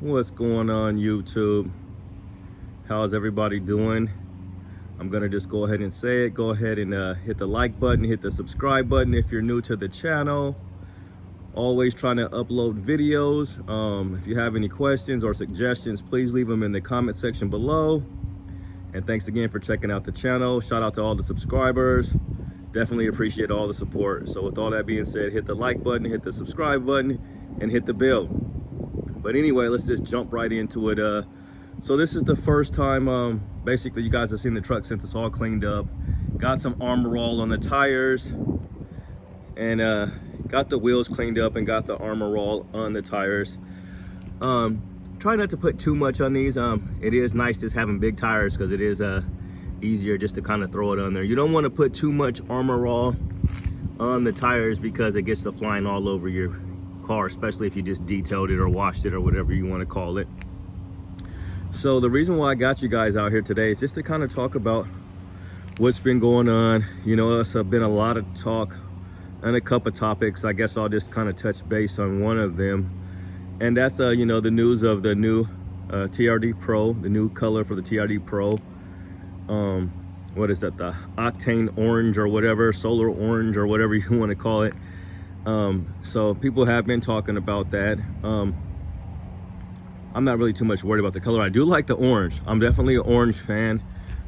What's going on, YouTube? How's everybody doing? I'm gonna just go ahead and say it. Go ahead and hit the like button, hit the subscribe button if you're new to the channel. Always trying to upload videos. If you have any questions or suggestions, please leave them in the comment section below. And thanks again for checking out the channel. Shout out to all the subscribers. Definitely appreciate all the support. So with all that being said, hit the like button, hit the subscribe button, and hit the bell. But anyway, let's just jump right into it. So this is the first time basically you guys have seen the truck since it's all cleaned up. Got some armor all on the tires, and got the wheels cleaned up and got the armor all on the tires. Try not to put too much on these. It is nice just having big tires because it is easier just to kind of throw it on there. You don't want to put too much armor all on the tires because it gets to flying all over your car, especially if you just detailed it or washed it or whatever you want to call it. So the reason why I got you guys out here today is just to kind of talk about what's been going on. You know, it's been a lot of talk on a couple of topics. I guess I'll just kind of touch base on one of them, and that's you know, the news of the new TRD Pro, the new color for the TRD Pro. What is that, the octane orange or whatever, solar orange or whatever you want to call it. So people have been talking about that. I'm not really too much worried about the color. I do like the orange. I'm definitely an orange fan.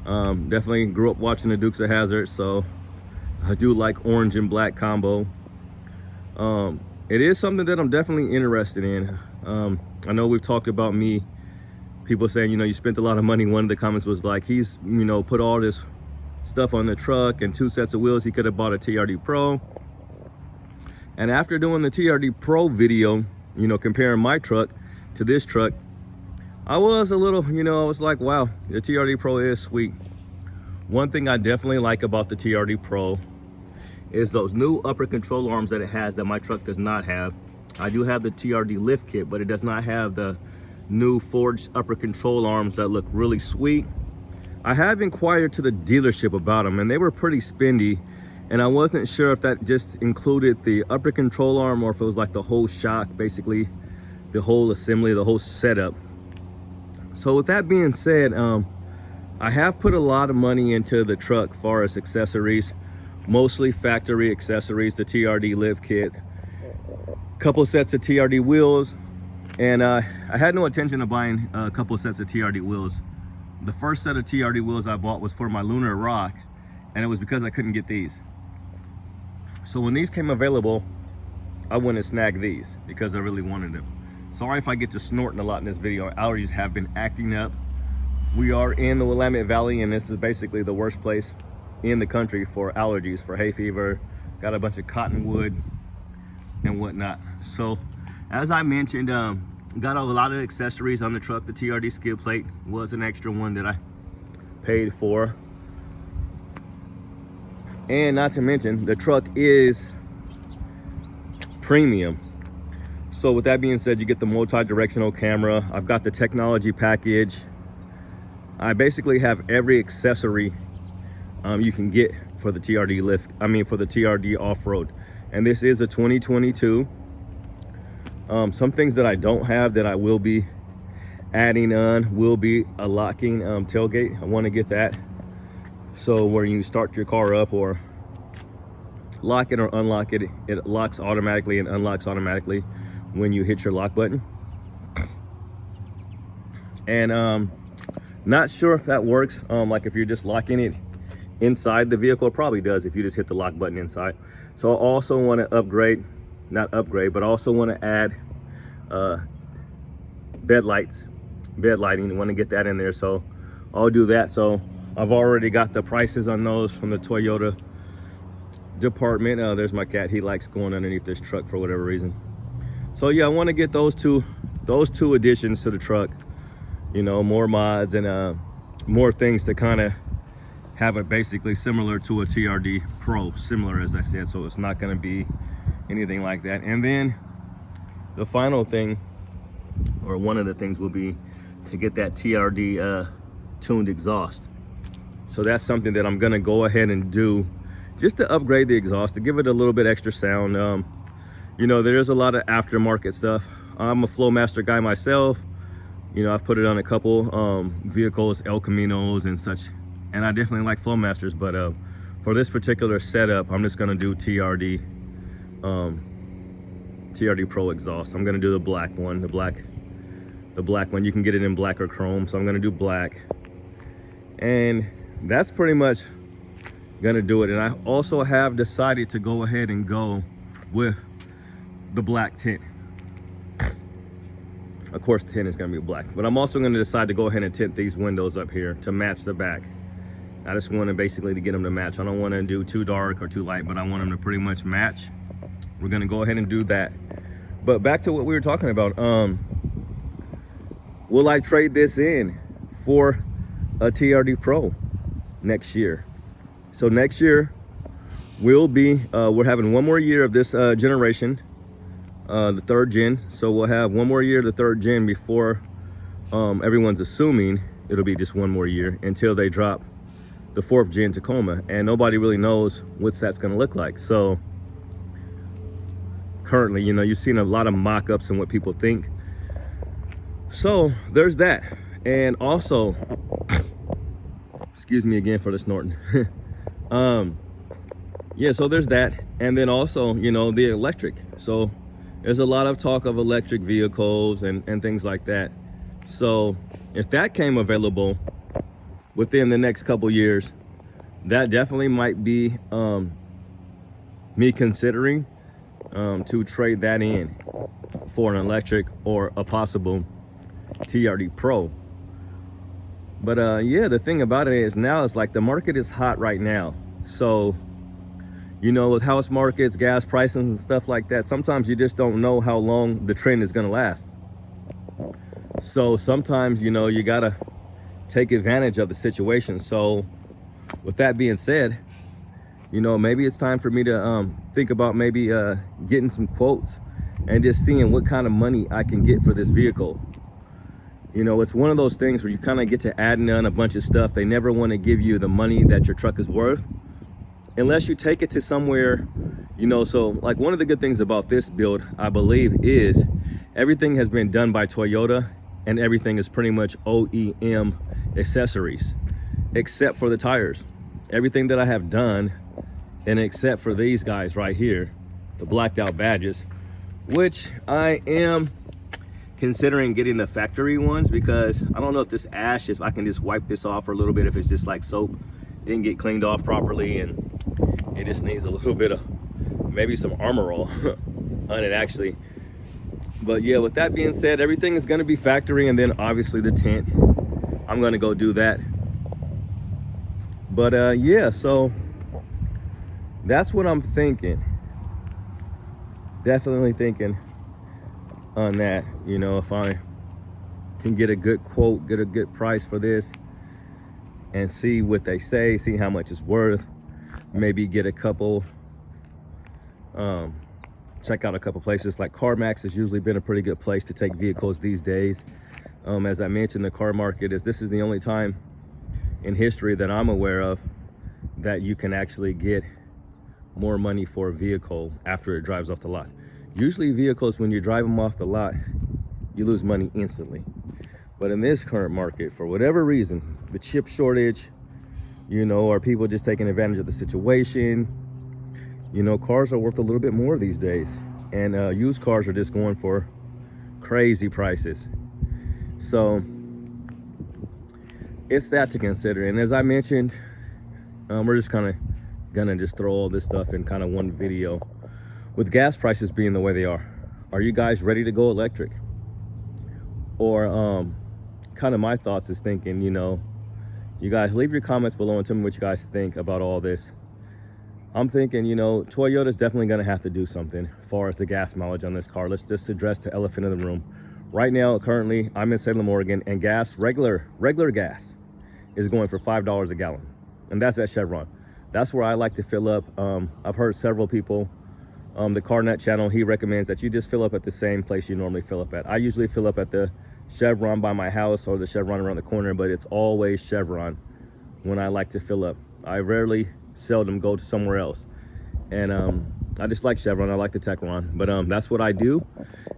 Definitely grew up watching the Dukes of Hazzard, so I do like orange and black combo. It is something that I'm definitely interested in. I know we've talked about me, people saying, you know, you spent a lot of money. One of the comments was like, he's, you know, put all this stuff on the truck and 2 sets of wheels. He could have bought a TRD Pro. And after doing the TRD Pro video, you know, comparing my truck to this truck, I was a little, you know, I was like, wow, the TRD Pro is sweet. One thing I definitely like about the TRD Pro is those new upper control arms that it has that my truck does not have. I do have the TRD lift kit, but it does not have the new forged upper control arms that look really sweet. I have inquired to the dealership about them, and they were pretty spendy, and I wasn't sure if that just included the upper control arm or if it was like the whole shock, basically the whole assembly, the whole setup. So with that being said, I have put a lot of money into the truck as far as accessories, mostly factory accessories, the TRD lift kit, couple sets of TRD wheels, and I had no intention of buying a couple sets of TRD wheels. The first set of TRD wheels I bought was for my Lunar Rock, and it was because I couldn't get these. So when these came available, I went and snagged these because I really wanted them. Sorry if I get to snorting a lot in this video. Allergies have been acting up. We are in the Willamette Valley, and this is basically the worst place in the country for allergies, for hay fever. Got a bunch of cottonwood and whatnot. So as I mentioned, got a lot of accessories on the truck. The TRD skid plate was an extra one that I paid for. And not to mention, the truck is premium. So with that being said, you get the multi-directional camera. I've got the technology package. I basically have every accessory you can get for the TRD lift. I mean, for the TRD off-road. And this is a 2022. Some things that I don't have that I will be adding on will be a locking tailgate. I want to get that. So where you start your car up or lock it or unlock it, it locks automatically and unlocks automatically when you hit your lock button. And not sure if that works, like if you're just locking it inside the vehicle. It probably does if you just hit the lock button inside. So I also want to upgrade, not upgrade, but also want to add bed lighting. I want to get that in there, so I'll do that. So I've already got the prices on those from the Toyota department. There's my cat. He likes going underneath this truck for whatever reason. So yeah, I want to get those two additions to the truck. You know, more mods and more things to kind of have it basically similar to a TRD Pro, similar as I said. So it's not going to be anything like that. And then the final thing, or one of the things, will be to get that TRD tuned exhaust. So that's something that I'm gonna go ahead and do, just to upgrade the exhaust, to give it a little bit extra sound. You know, there's a lot of aftermarket stuff. I'm a Flowmaster guy myself. You know, I've put it on a couple vehicles, El Caminos and such, and I definitely like Flowmasters, but for this particular setup, I'm just gonna do TRD Pro exhaust. I'm gonna do the black one, the black one. You can get it in black or chrome, so I'm gonna do black, and that's pretty much gonna do it. And I also have decided to go ahead and go with the black tint. Of course, the tint is gonna be black, but I'm also gonna decide to go ahead and tint these windows up here to match the back. I just want to basically to get them to match. I don't want to do too dark or too light, but I want them to pretty much match. We're gonna go ahead and do that. But back to what we were talking about. Will I trade this in for a TRD Pro next year? So next year will be, we're having one more year of this generation, the 3rd gen. So we'll have one more year of the 3rd gen before everyone's assuming it'll be just one more year until they drop the 4th gen Tacoma, and nobody really knows what that's going to look like. So currently, you know, you've seen a lot of mock-ups and what people think. So there's that. And also, excuse me again for the snorting. Yeah, so there's that. And then also, you know, the electric. So there's a lot of talk of electric vehicles and things like that. So if that came available within the next couple years, that definitely might be me considering to trade that in for an electric or a possible TRD Pro. But yeah, the thing about it is now it's like the market is hot right now. So, you know, with house markets, gas prices and stuff like that, sometimes you just don't know how long the trend is going to last. So sometimes, you know, you got to take advantage of the situation. So with that being said, you know, maybe it's time for me to think about maybe getting some quotes and just seeing what kind of money I can get for this vehicle. You know, it's one of those things where you kind of get to adding on a bunch of stuff. They never want to give you the money that your truck is worth unless you take it to somewhere, you know. So like one of the good things about this build, I believe, is everything has been done by Toyota, and everything is pretty much OEM accessories, except for the tires. Everything that I have done, and except for these guys right here, the blacked out badges, which I am considering getting the factory ones, because I don't know if this ash, if I can just wipe this off for a little bit, if it's just like soap, didn't get cleaned off properly, and it just needs a little bit of maybe some Armor All on it actually. But yeah, with that being said, everything is going to be factory, and then obviously the tint, I'm going to go do that. But yeah, so that's what I'm thinking. Definitely thinking on that. You know, if I can get a good quote, get a good price for this, and see what they say, see how much it's worth, maybe get a couple, check out a couple places. Like CarMax has usually been a pretty good place to take vehicles these days. As I mentioned, the car market this is the only time in history that I'm aware of that you can actually get more money for a vehicle after it drives off the lot. Usually vehicles, when you drive them off the lot, you lose money instantly. But in this current market, for whatever reason, the chip shortage, you know, or people just taking advantage of the situation, you know, cars are worth a little bit more these days, and used cars are just going for crazy prices. So it's that to consider. And as I mentioned, we're just kind of gonna just throw all this stuff in kind of one video. With gas prices being the way they are you guys ready to go electric? Or kind of my thoughts is thinking, you know, you guys leave your comments below and tell me what you guys think about all this. I'm thinking, you know, Toyota's definitely going to have to do something as far as the gas mileage on this car. Let's just address the elephant in the room. Right now, currently, I'm in Salem, Oregon, and gas, regular gas, is going for $5 a gallon. And that's at Chevron. That's where I like to fill up. I've heard several people, the CarNet channel, he recommends that you just fill up at the same place you normally fill up at. I usually fill up at the Chevron by my house or the Chevron around the corner, but it's always Chevron when I like to fill up. I seldom go to somewhere else. And I just like Chevron. I like the Tacoma, but that's what I do.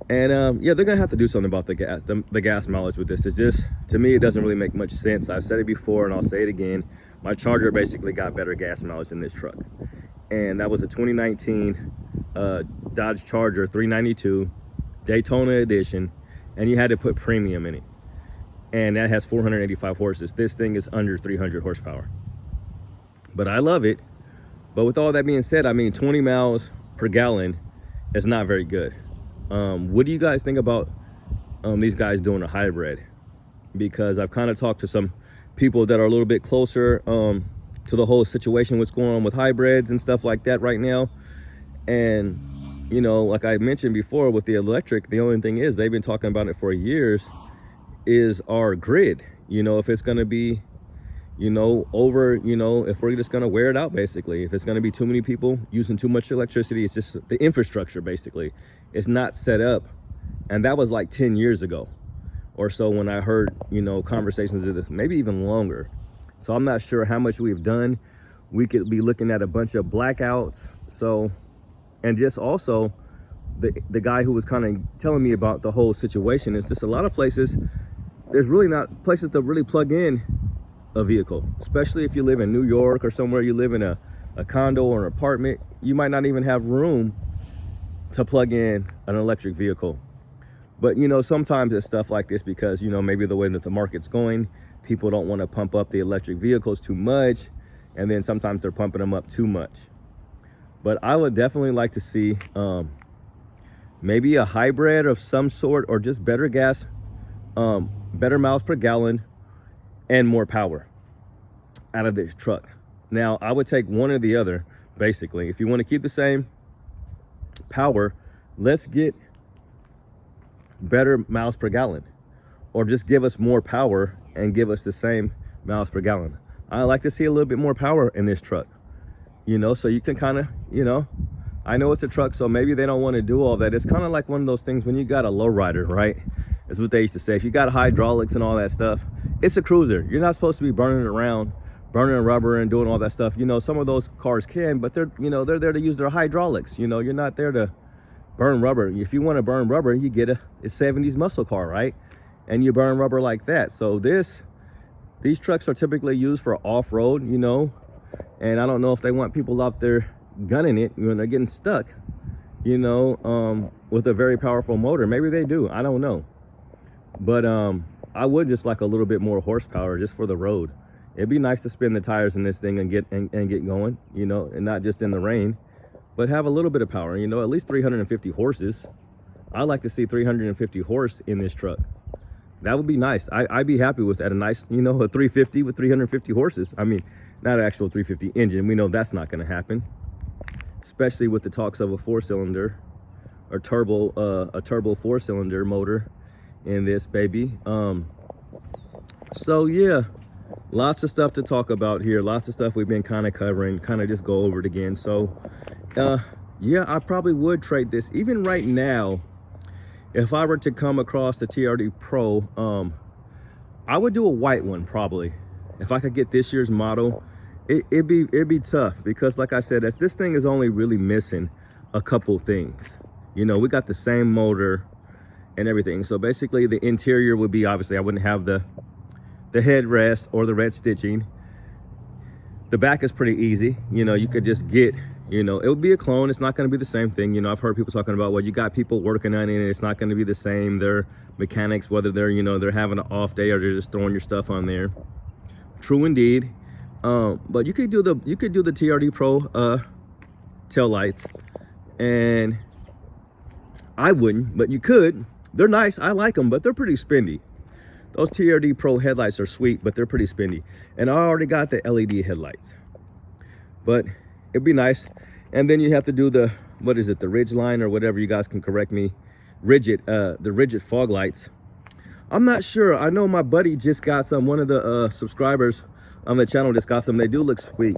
And yeah, they're gonna have to do something about the gas mileage with this. It's just, to me, it doesn't really make much sense. I've said it before and I'll say it again. My Charger basically got better gas mileage than this truck. And that was a 2019 Dodge Charger 392 Daytona edition, and you had to put premium in it. And that has 485 horses. This thing is under 300 horsepower. But I love it. But with all that being said, I mean, 20 miles per gallon is not very good. What do you guys think about these guys doing a hybrid? Because I've kind of talked to some people that are a little bit closer to the whole situation, what's going on with hybrids and stuff like that right now. And, you know, like I mentioned before with the electric, the only thing is they've been talking about it for years, is our grid. You know, if it's going to be, you know, if we're just going to wear it out, basically, if it's going to be too many people using too much electricity, it's just the infrastructure, basically, it's not set up. And that was like 10 years ago or so when I heard, you know, conversations of this, maybe even longer. So I'm not sure how much we've done. We could be looking at a bunch of blackouts. So, and just also the guy who was kind of telling me about the whole situation is just a lot of places, there's really not places to really plug in a vehicle, especially if you live in New York or somewhere, you live in a condo or an apartment, you might not even have room to plug in an electric vehicle. But, you know, sometimes it's stuff like this because, you know, maybe the way that the market's going, people don't want to pump up the electric vehicles too much. And then sometimes they're pumping them up too much. But I would definitely like to see maybe a hybrid of some sort, or just better gas, better miles per gallon, and more power out of this truck. Now, I would take one or the other, basically. If you want to keep the same power, let's get better miles per gallon, or just give us more power and give us the same miles per gallon. I like to see a little bit more power in this truck, you know, so you can kind of, you know, I know it's a truck, so maybe they don't want to do all that. It's kind of like one of those things when you got a lowrider, right? That's what they used to say. If you got hydraulics and all that stuff, it's a cruiser. You're not supposed to be burning around, burning rubber and doing all that stuff. You know, some of those cars can, but they're, you know, they're there to use their hydraulics. You know, you're not there to burn rubber. If you want to burn rubber, you get a 70s muscle car, right? And you burn rubber like that. So these trucks are typically used for off-road, you know, and I don't know if they want people out there gunning it when they're getting stuck, you know, with a very powerful motor. Maybe they do, I don't know. But I would just like a little bit more horsepower just for the road. It'd be nice to spin the tires in this thing and get going, you know, and not just in the rain, but have a little bit of power, you know, at least 350 horses. I like to see 350 horse in this truck. That would be nice. I'd be happy with that. A nice, you know, a 350 with 350 horses. I mean, not an actual 350 engine. We know that's not going to happen, especially with the talks of a 4-cylinder or a turbo 4-cylinder motor in this baby. So yeah, lots of stuff to talk about here. Lots of stuff we've been kind of covering, kind of just go over it again. So yeah, I probably would trade this. Even right now, if I were to come across the TRD Pro, I would do a white one probably. If I could get this year's model, it'd be tough because, like I said, this thing is only really missing a couple things. You know, we got the same motor and everything. So basically the interior would be, obviously I wouldn't have the headrest or the red stitching. The back is pretty easy. You know, you could just get, you know, it would be a clone. It's not going to be the same thing. You know, I've heard people talking about, well, you got people working on it and it's not going to be the same. They're mechanics, whether they're, you know, they're having an off day or they're just throwing your stuff on there. True indeed. But you could do the TRD Pro tail lights, and I wouldn't, but you could. They're nice. I like them, but they're pretty spendy. Those TRD Pro headlights are sweet, but they're pretty spendy. And I already got the LED headlights, but it'd be nice. And then you have to do the, what is it, the ridge line or whatever, you guys can correct me, the rigid fog lights. I'm not sure. I know my buddy just got some, one of the subscribers on the channel just got some. They do look sweet,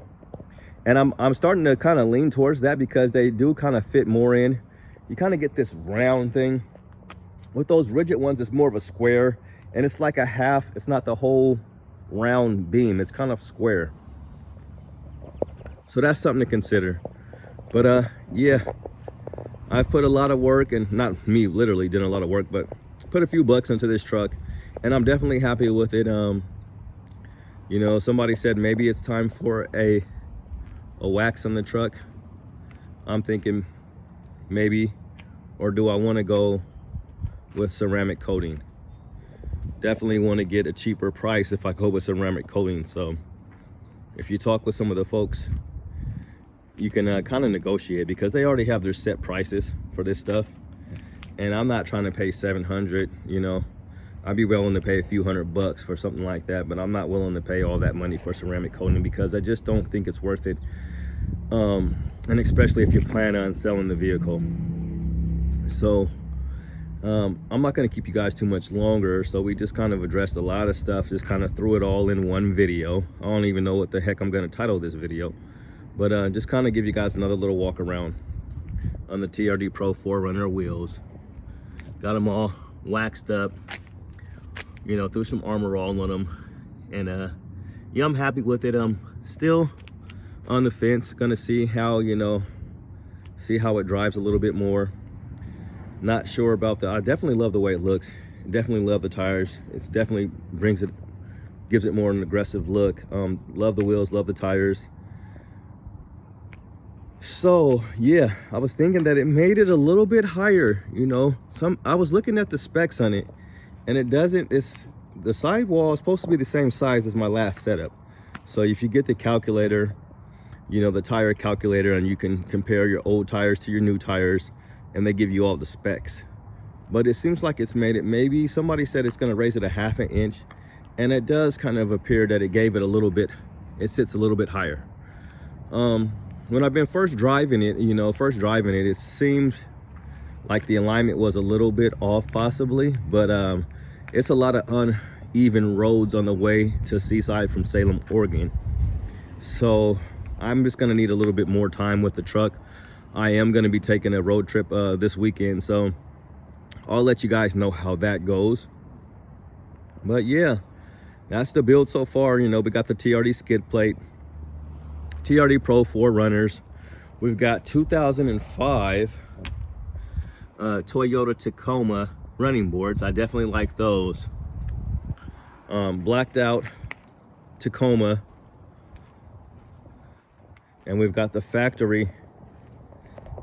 and I'm starting to kind of lean towards that because they do kind of fit more in. You kind of get this round thing. With those rigid ones, it's more of a square, and it's like a half, it's not the whole round beam, it's kind of square. So that's something to consider. But yeah, I've put a lot of work, and not me literally did a lot of work, but put a few bucks into this truck, and I'm definitely happy with it. You know, somebody said maybe it's time for a wax on the truck. I'm thinking maybe, or do I want to go with ceramic coating? Definitely want to get a cheaper price if I go with ceramic coating. So if you talk with some of the folks, you can kind of negotiate, because they already have their set prices for this stuff, and I'm not trying to pay $700. You know, I'd be willing to pay a few $100 for something like that, but I'm not willing to pay all that money for ceramic coating, because I just don't think it's worth it. And especially if you plan on selling the vehicle. So I'm not going to keep you guys too much longer. So we just kind of addressed a lot of stuff, just kind of threw it all in one video. I don't even know what the heck I'm going to title this video, but just kind of give you guys another little walk around on the TRD Pro 4Runner wheels. Got them all waxed up, you know, threw some armor all on them, and yeah, I'm happy with it. I'm still on the fence, gonna see how, you know, see how it drives a little bit more. Not sure about I definitely love the way it looks. Definitely love the tires. It's definitely gives it more an aggressive look. Love the wheels, love the tires. So yeah, I was thinking that it made it a little bit higher, you know. I was looking at the specs on it, and it doesn't. The sidewall is supposed to be the same size as my last setup. So if you get the calculator, you know, the tire calculator, and you can compare your old tires to your new tires, and they give you all the specs. But it seems like it's made it, maybe somebody said it's going to raise it a ½ inch, and it does kind of appear that it gave it a little bit, it sits a little bit higher. When I've been first driving it, it seemed like the alignment was a little bit off possibly, but it's a lot of uneven roads on the way to Seaside from Salem, Oregon. So I'm just gonna need a little bit more time with the truck. I am gonna be taking a road trip this weekend, so I'll let you guys know how that goes. But yeah, that's the build so far. You know, we got the TRD skid plate, TRD Pro 4Runners. We've got 2005 Toyota Tacoma running boards. I definitely like those. Blacked out Tacoma. And we've got the factory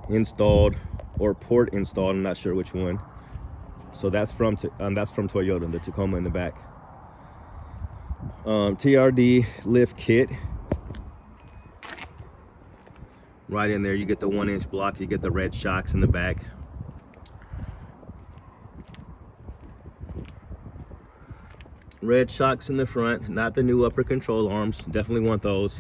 installed, or port installed, I'm not sure which one. So that's from Toyota, the Tacoma in the back. TRD lift kit. Right in there, you get the 1-inch block, you get the red shocks in the back. Red shocks in the front, not the new upper control arms, definitely want those.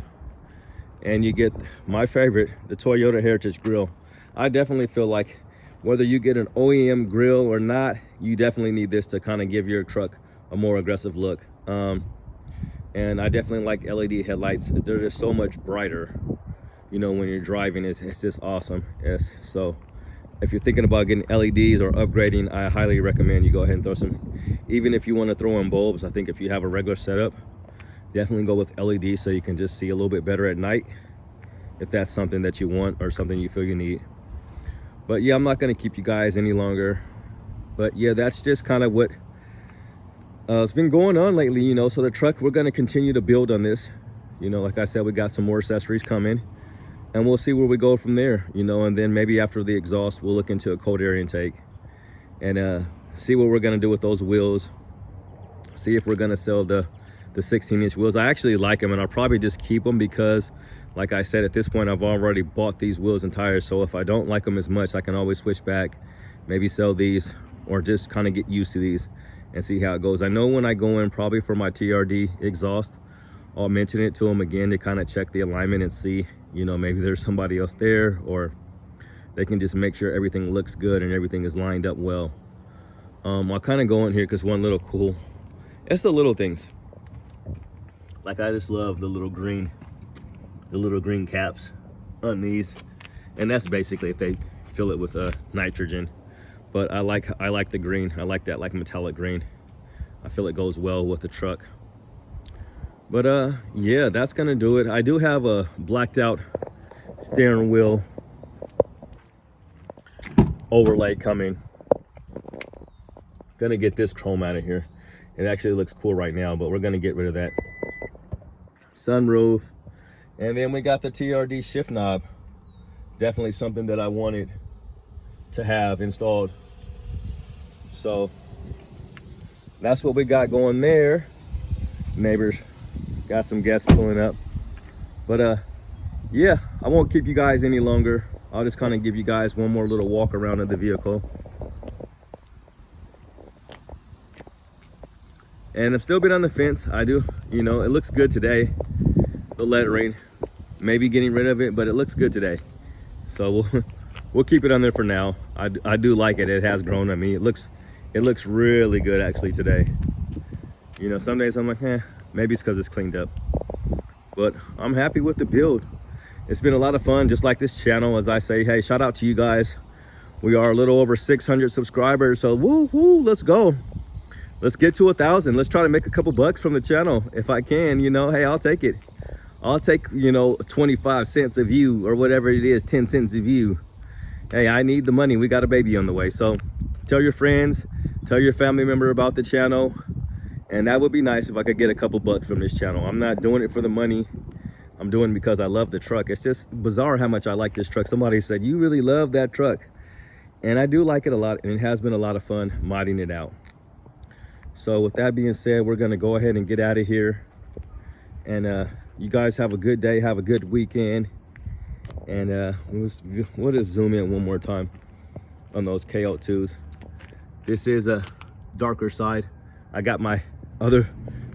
And you get my favorite, the Toyota Heritage grill. I definitely feel like whether you get an OEM grill or not, you definitely need this to kind of give your truck a more aggressive look. And I definitely like LED headlights. They're just so much brighter, you know, when you're driving. It's just awesome. Yes. So if you're thinking about getting LEDs or upgrading, I highly recommend you go ahead and throw some. Even if you want to throw in bulbs, I think if you have a regular setup, definitely go with LED so you can just see a little bit better at night, if that's something that you want or something you feel you need. But yeah, I'm not going to keep you guys any longer. But yeah, that's just kind of what it's been going on lately, you know. So the truck, we're going to continue to build on this. You know, like I said, we got some more accessories coming, and we'll see where we go from there, you know. And then maybe after the exhaust, we'll look into a cold air intake and see what we're going to do with those wheels. See if we're going to sell the 16-inch wheels. I actually like them, and I'll probably just keep them because, like I said, at this point I've already bought these wheels and tires. So if I don't like them as much, I can always switch back, maybe sell these, or just kind of get used to these and see how it goes. I know when I go in probably for my TRD exhaust, I'll mention it to them again to kind of check the alignment and see, you know, maybe there's somebody else there, or they can just make sure everything looks good and everything is lined up well. I'll kind of go in here because one little cool, it's the little things. Like I just love the little green caps on these, and that's basically if they fill it with nitrogen. But I like the green. I like that, like metallic green. I feel it goes well with the truck. But yeah, that's gonna do it. I do have a blacked out steering wheel overlay coming. Gonna get this chrome out of here. It actually looks cool right now, but we're gonna get rid of that. Sunroof. And then we got the TRD shift knob. Definitely something that I wanted to have installed. So that's what we got going there. Neighbors got some guests pulling up. But yeah, I won't keep you guys any longer. I'll just kind of give you guys one more little walk around of the vehicle. And I've still been on the fence. I do, you know, it looks good today. The lettering, maybe getting rid of it, but it looks good today. So we'll keep it on there for now. I do like it. It has grown on me. It looks really good actually today. You know, some days I'm like, maybe it's because it's cleaned up. But I'm happy with the build. It's been a lot of fun, just like this channel. As I say, hey, shout out to you guys. We are a little over 600 subscribers, so woo, let's go. Let's get to 1,000. Let's try to make a couple bucks from the channel. If I can, you know, hey, I'll take it. I'll take, you know, 25 cents a view or whatever it is, 10 cents a view. Hey, I need the money. We got a baby on the way. So tell your friends, tell your family member about the channel. And that would be nice if I could get a couple bucks from this channel. I'm not doing it for the money. I'm doing it because I love the truck. It's just bizarre how much I like this truck. Somebody said, you really love that truck. And I do like it a lot. And it has been a lot of fun modding it out. So with that being said, we're going to go ahead and get out of here. And you guys have a good day. Have a good weekend. And we'll just zoom in one more time on those KO2s. This is a darker side. I got my other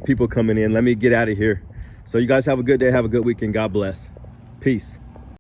people coming in. Let me get out of here. So you guys have a good day. Have a good weekend. God bless. Peace.